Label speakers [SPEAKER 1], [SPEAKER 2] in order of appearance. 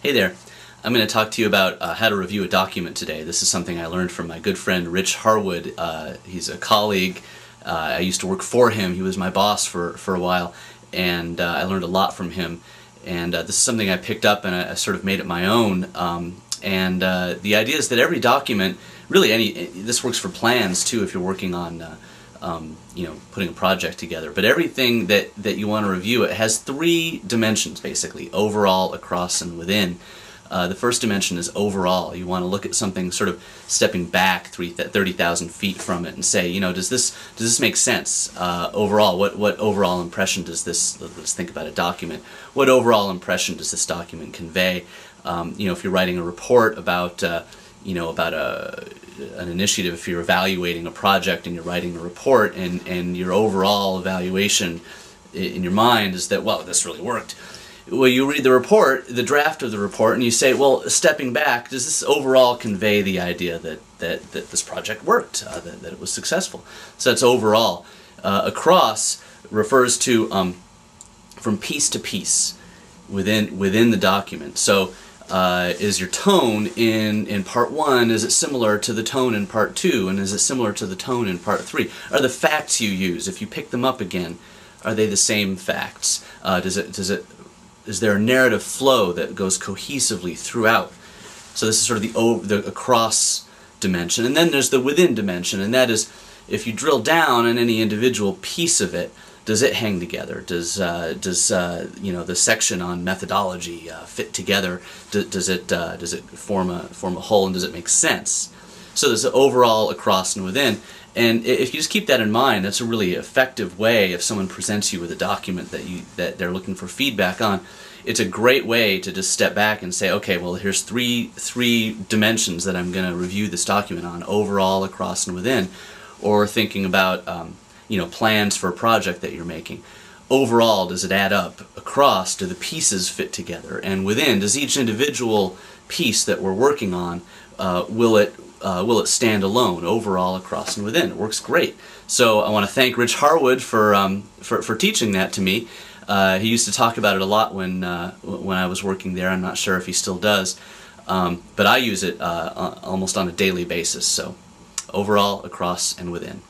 [SPEAKER 1] Hey there. I'm going to talk to you about how to review a document today. This is something I learned from my good friend Rich Harwood. He's a colleague. I used to work for him. He was my boss for a while, and I learned a lot from him. And this is something I picked up and I sort of made it my own. The idea is that every document, really this works for plans too if you're working on putting a project together. But everything that you want to review, it has three dimensions basically: overall, across, and within. The first dimension is overall. You want to look at something sort of stepping back 30,000 feet from it and say, does this make sense overall? What overall impression does this? Let's think about a document. What overall impression does this document convey? If you're writing a report about an initiative, if you're evaluating a project and you're writing a report, and your overall evaluation in your mind is that, well, this really worked. Well, you read the report, the draft of the report, and you say, well, stepping back, does this overall convey the idea that this project worked, that it was successful? So that's overall. Across refers to from piece to piece within the document. So is your tone in part 1, is it similar to the tone in part 2, and is it similar to the tone in part 3? Are the facts you use, if you pick them up again, are they the same facts? Is there a narrative flow that goes cohesively throughout? So this is sort of the across dimension. And then there's the within dimension, and that is, if you drill down on any individual piece of it, does it hang together? Does the section on methodology fit together? Does it form a whole, and does it make sense? So there's the overall, across, and within. And if you just keep that in mind, that's a really effective way. If someone presents you with a document that they're looking for feedback on, it's a great way to just step back and say, okay, well, here's three dimensions that I'm going to review this document on: overall, across, and within. Or thinking about plans for a project that you're making. Overall, does it add up? Across, do the pieces fit together? And within, does each individual piece that we're working on will it stand alone? Overall, across, and within. It works great. So I want to thank Rich Harwood for teaching that to me. He used to talk about it a lot when I was working there. I'm not sure if he still does, but I use it almost on a daily basis. So overall, across, and within.